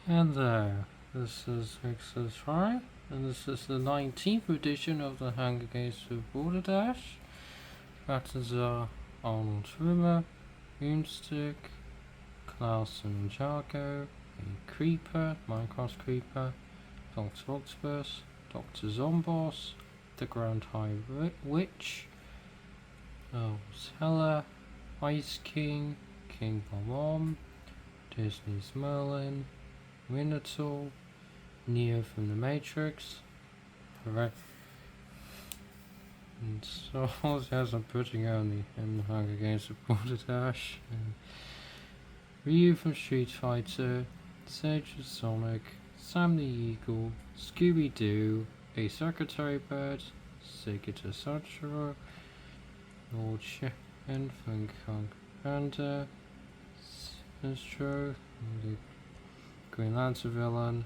And there, this is Mixer's Try, and this is the 19th edition of the Hunger Games of Balderdash. That is Arnold Schwimmer, Boomstick, Klaus and Jargo, a Creeper, Minecraft Creeper, Dr. Octopus, Dr. Zombos, the Grand High Witch, Teller, Ice King, King Bomb, Disney's Merlin, Minotaur, Neo from the Matrix, correct. And so as I'm putting on the Hunger Games of Balderdash, Ryu from Street Fighter, Sage of Sonic, Sam the Eagle, Scooby Doo, a Secretary Bird, Sigurd Sanchiro, Lord Shen from Kong Panda, Sinestro, the Green Lantern villain,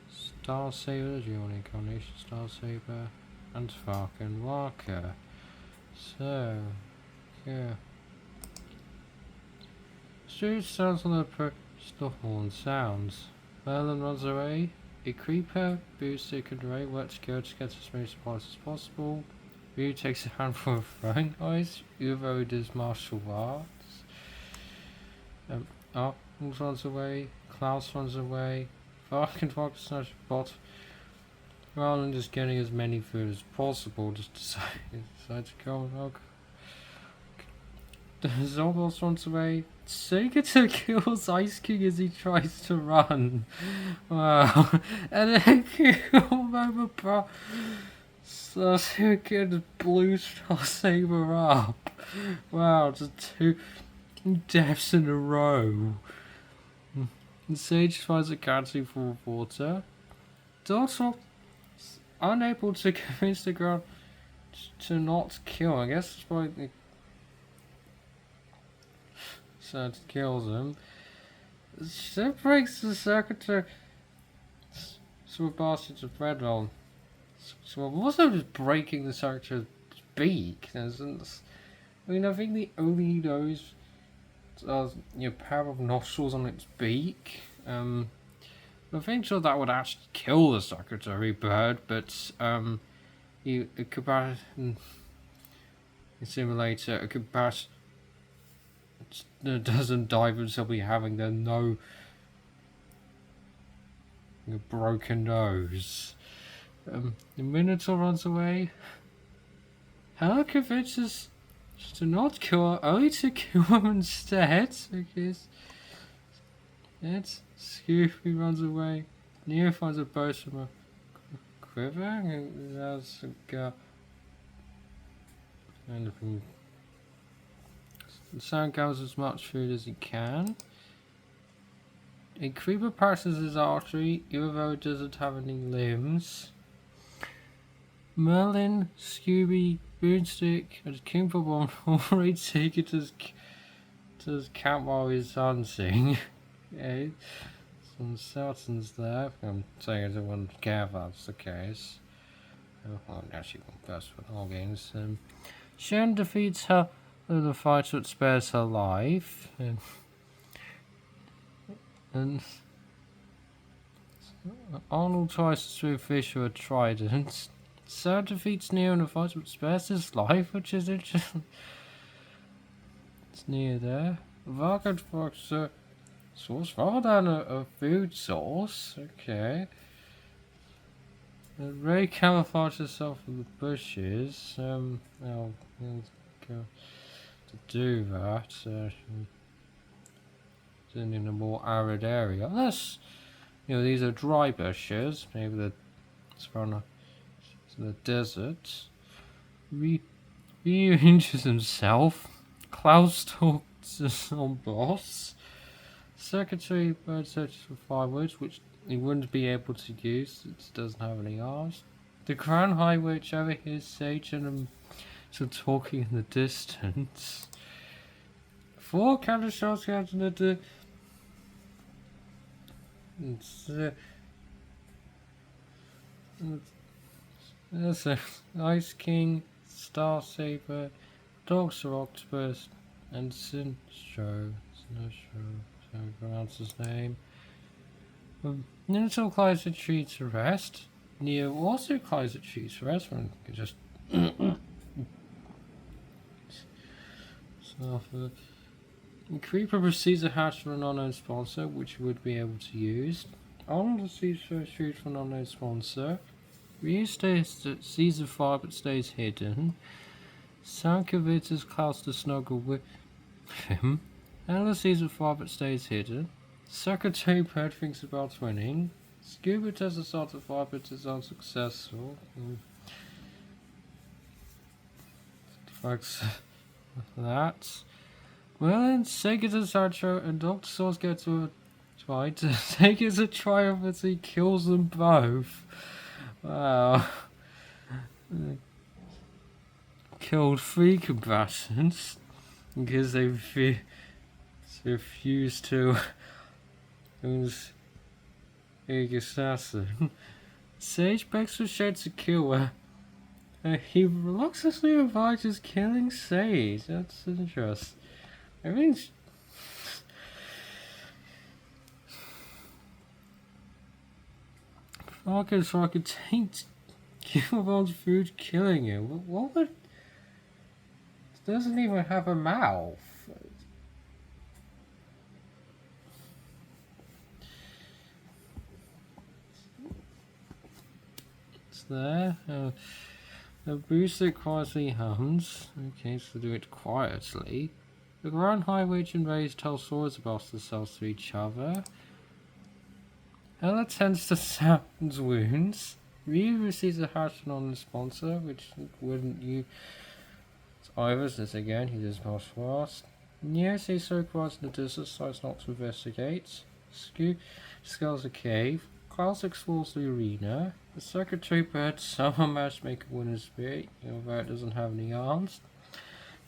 Star Saber, the Dual Incarnation Star Saber, and Falcon Walker. So, yeah. Street sounds on the approach the horn sounds. Merlin runs away. A creeper, Boostic and Ray work together to get as many supplies as possible. Ryu takes a handful of throwing knives. Uvo does martial arts. Arnold runs away. Klaus runs away. Falcon Fox snatches bot. Rather than just getting as many food as possible, just decide to go and Zobos runs away. Segata kills Ice King as he tries to run. Wow. And then kill Mama Bro. So he gets Blue Star Saber up. Wow, just 2 deaths in a row. And Sage finds a canteen full of water. Doctor unable to convince the girl to not kill. I guess it's probably so it kills him. She breaks the secretary. So a bastard of bread roll. So I'm also just breaking the secretary's beak. I mean, I think the only knows pair of nostrils on its beak. I think sure that would actually kill the secretary bird, but a comparison simulator, a comparison doesn't dive until we having the broken nose. The Minotaur runs away. Hannah convinces to not kill her, only to kill him instead, because Scooby runs away. Neo finds a bow from a quiver and has Sam gathers as much food as he can. A creeper passes his artery, even though it doesn't have any limbs. Merlin, Scooby, Boomstick, and King Bomb already take it to his camp while he's hunting. Okay. Some Sultans there. I'm saying I don't want to care if that's the case. Well, now she won't burst with all games. Sharon defeats her in the fight that spares her life. And Arnold tries to swim fish with a trident. Sarah defeats Neo in a fight that spares his life, which is interesting. It's near there. Vagrant Fox source rather than a food source. Okay. Ray camouflages herself in the bushes. I'll go to do that. In a more arid area. Unless, these are dry bushes. Maybe it's from the desert. Ryu injures himself. Klaus talks on boss. Secretary Bird searches for firewood, which he wouldn't be able to use. It doesn't have any arms. The Crown High Witch overhears Sage and him talking in the distance. 4 counter shots out in the There's Ice King, Star Saber, Dr. Octopus, and Sinestro. I can't pronounce his name. Little climbs a tree to rest. Neo also climbs a tree to rest. One can just so the creeper receives a hatch from an unknown sponsor, which you would be able to use. Arnold receives first food from an unknown sponsor. Ryu sees the fire but stays hidden. Sam convinces Klaus to snuggle with him. Ella sees the fire but stays hidden. Secretary Bird thinks about winning. Scuba tests the start of fire but is unsuccessful. Thanks for that. Well, then Sega to Sancho and Dr. Sauce get to a fight. Sega's a triumph as he kills them both. Wow. Killed 3 combatants because they refused to use Egg Assassin. Sage begs for Shed to kill her. He reluctantly advises killing Sage. That's interesting. Everything's fucking so I could take Gilbon's food killing him. What would... It doesn't even have a mouth. It's there. The booster quietly hums. Okay, so do it quietly. The Grand High Witch and Reyes tell stories about themselves to each other. Ella tends to Sam's wounds. Ryu receives a hatch on the sponsor, which wouldn't you either, since again he does martial arts. Neo sees so quiet in the desert, decides not to investigate. Scoop scales a cave. Klaus explores the arena. The Secretary Bird somehow managed to make a winning spirit, although it doesn't have any arms.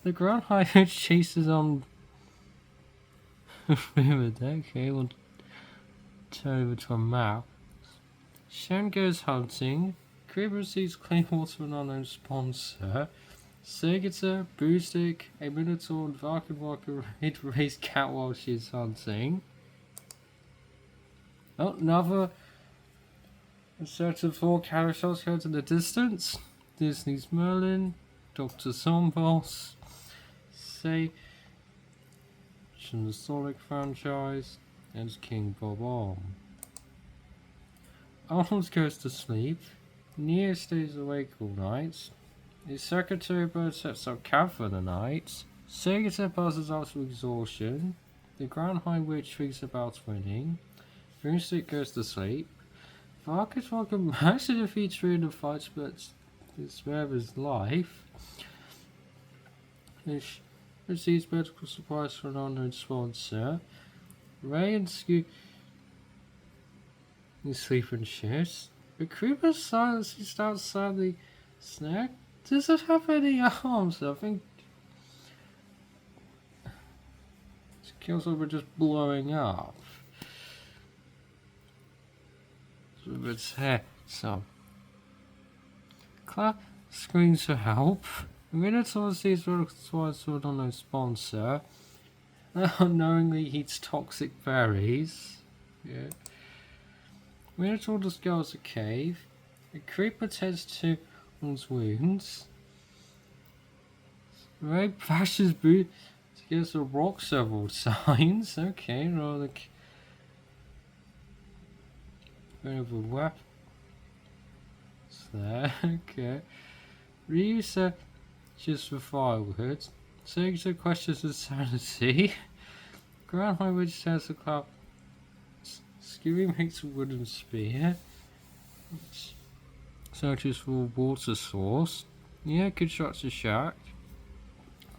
The Grand High Witch chases on okay, we'll turn over to a map. Shen goes hunting. Creeper sees clean water from an unknown sponsor. Segita, Boostic, a Minotaur, and Varkin Walker raise cat while she's hunting. Oh, another set of 4 carousels go to the distance. Disney's Merlin, Dr. Zomboss, Say, from the Sonic franchise, and King Bob-omb. Arnold goes to sleep. Neo stays awake all night. The Secretary Bird sets up camp for the night. Segita passes out to exhaustion. The Grand High Witch thinks about winning. Broomstick goes to sleep. Vargas Walker managed to defeat 3 in the fight, but spare his life. He receives medical supplies from an unknown sponsor. Ray and Scoot sleep and shifts. The creeper silently starts sadly snack. Does it have any arms? I think it kills over just blowing up. With its head, so Claire screams for help. Minotaur sees what's on no sponsor. Unknowingly eats toxic berries. Yeah. Minotaur discovers a cave. The creeper tends to one's wounds. Ray bashes boot against a rock several times. Okay, rather of a weapon. It's there. Okay. Ryu said just for firewood. Segita questions his sanity. Grand High Witch says the club. Scooby makes a wooden spear. Searches for a water source. Neo constructs a shack.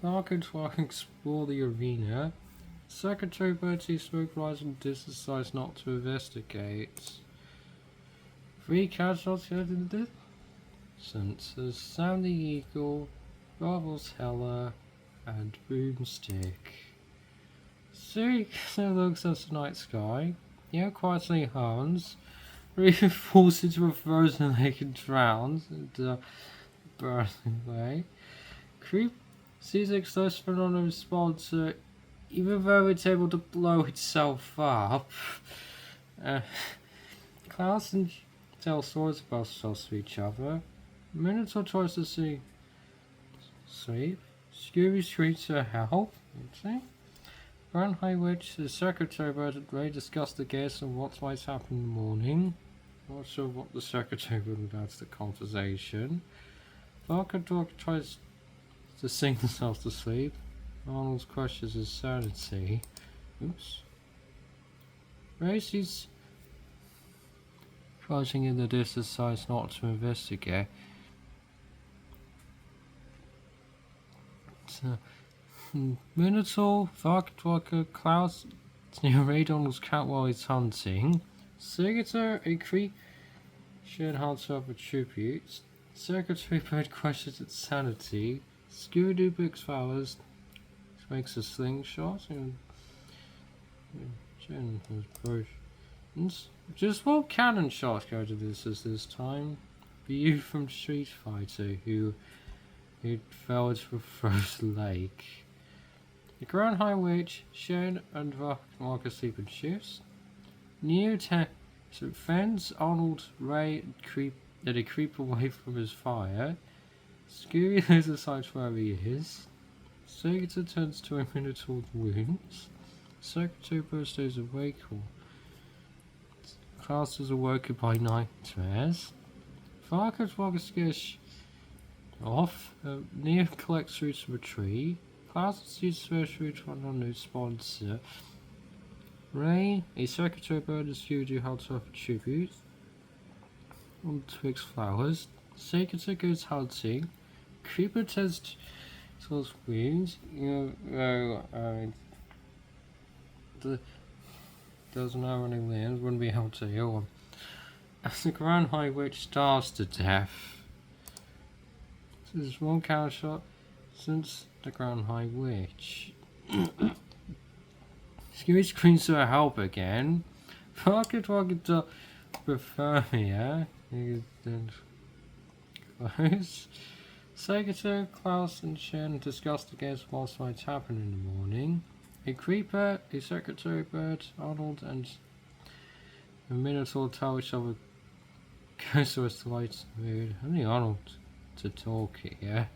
Clark and Twark explore the arena. Secretary Bird sees smoke rise and decides not to investigate. 3 casualties in the distance. There's Sam the Eagle, Marvel's Heller, and Boomstick. Siri looks at the night sky. Neo quietly hums. Ryu falls into a frozen lake and drowns and burns away. Creep sees exposed for non even though it's able to blow itself up. Klaus and tell stories about themselves to each other. Minotaur tries to sleep. Scooby screams for help. See? Grand High Witch, the secretary about it, Ray discussed the guests and what might happen in the morning. Not sure what the secretary would add to the conversation. Barker Dog tries to sing himself to sleep. Arnold questions his sanity. Oops. Ray sees crouching in the distance, decides not to investigate. Minotaur, Varkdwalker, Klaus near Ray Donald's cat while he's hunting. Sigurdur, a creature and hunter of attributes. Secretary Bird questions its sanity. Scooby-Doo picks flowers, makes a slingshot, and Jen has potions. Just what cannon shots go to this time? The youth from Street Fighter who fell into a frozen lake. The Grand High Witch, Shen and Mark asleep in shifts. New so fends Arnold, Ray, and a creep away from his fire. Scooby loses sight where he is. Sigurdur turns to a Minotaur's wounds. Secretary Bird stays awake. Klaus is awoken by nightmares. Varkdwalker scares off. Neo collects roots from a tree. Klaus sees fresh roots from a new sponsor. Ray, a secretary bird, and Scooby helps up a tribute on Twig's flowers. Sigurdur goes hunting. Creeper tends to his wounds. Doesn't have any limbs, wouldn't be able to heal him. As the Grand High Witch starves to death. This is one counter shot since the Grand High Witch. Scooby screams for help again. Varkdwalker to prefer here. Close. Sigurdur, Klaus, and Shen discuss the games what might happen in the morning. A creeper, a secretary bird, Arnold, and a Minotaur tell each other goes to the light mood. Only Arnold to talk here.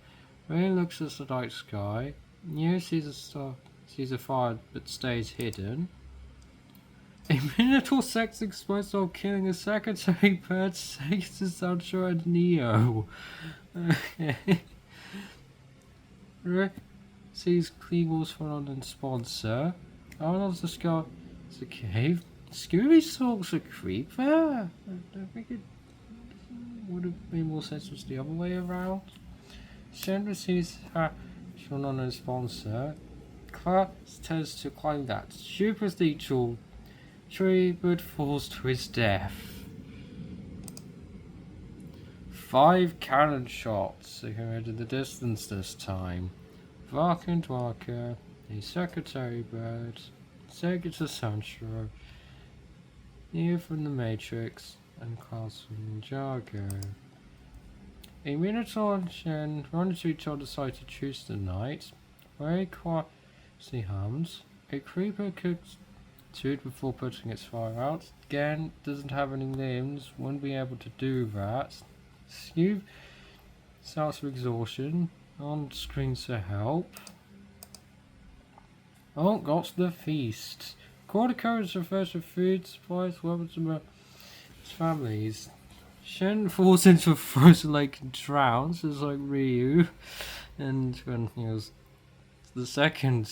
Ray looks at the night sky. Neo sees a star, sees a fire, but stays hidden. A Minotaur sex explodes while killing a secretary bird, saves to Sancho and Neo. Ray sees clean walls for London sponsor. Arnold's discovers the cave. Scooby stalks a creeper. I think it would have made more sense if it was the other way around. Shen receives her London sponsor. Klaus tends to climb that super steep tree, but falls to his death. 5 cannon shots ahead in the distance this time. Varkdwalker, a secretary bird, Sigurdur Sancho, Neo from the Matrix, and Klaus from Ninjago. A Minotaur and Shen run into each other's side to choose the night. Very quietly hums. A creeper cooks food before putting its fire out. Again, doesn't have any limbs, wouldn't be able to do that. Scoob starts with exhaustion. On screens for help. Oh, got the feast. Cortico is the first of food, supplies, weapons, and families. Shen falls into a frozen lake and drowns, just like Ryu. And when he was the second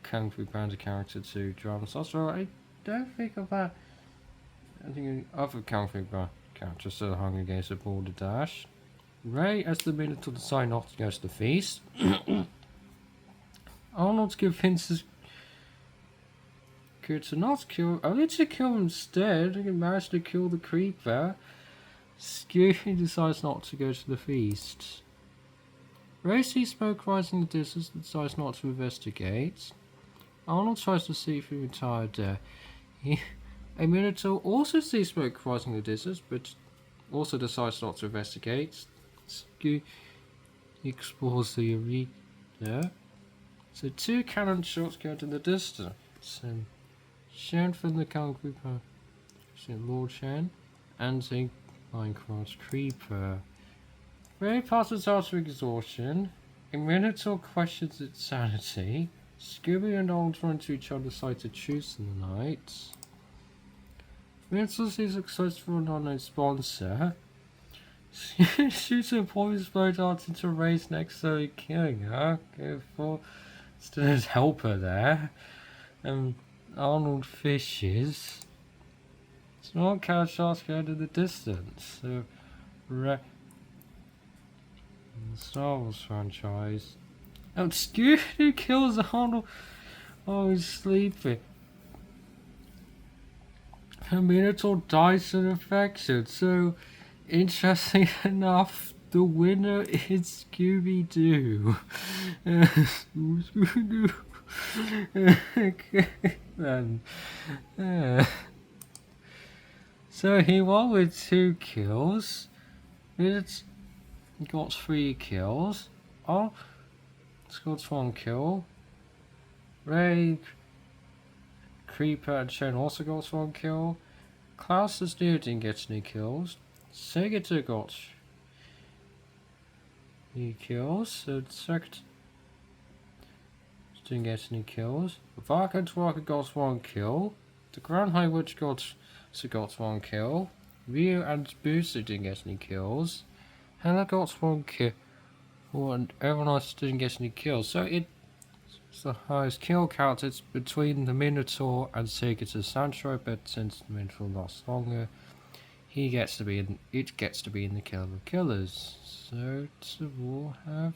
Kung Fu Panda character to drown. So I don't think of that. I think other Kung Fu Panda characters still hung against the Balderdash. Ray, as the Minotaur decide not to go to the feast. Arnold convinces Kurt to not kill, only to kill him instead. He managed to kill the creeper. Scooby decides not to go to the feast. Ray sees smoke rising in the distance and decides not to investigate. Arnold tries to see through the entire day. A Minotaur also sees smoke rising in the distance, but also decides not to investigate. Scooby explores the arena. So 2 cannon shots go to the distance. And Shen from the Kung Fu Lord Shen, and the Minecraft Creeper. Ray passes out to exhaustion. A Minotaur questions its sanity. Scooby and Old run to each other's side to choose in the night. Minotaur sees successful an unknown sponsor. Shoots a poison spray dart into Ray's neck, so killing her. Go for student helper there. Arnold fishes. Small cat sharks go into the distance. So, the Star Wars franchise. Oh, Scooby kills Arnold. Oh, he's sleeping. The Minotaur dies from infection. So, interesting enough, the winner is Scooby-Doo. Scooby-Doo. Okay, then. So he won with 2 kills. It's got 3 kills. Oh, it's got 1 kill. Ray, Creeper, and Shen also got 1 kill. Klaus the Steer didn't get any kills. Segita got 3 kills. So the second didn't get any kills. Vark and Dwarka got 1 kill. The Grand High Witch got 1 kill. Ryu and Booster didn't get any kills. Hannah got 1 kill. And everyone else didn't get any kills. So it's the highest kill count. It's between the Minotaur and Segita Sancho, but since the Minotaur lasts longer, it gets to be in the Killer of Killers. So we'll have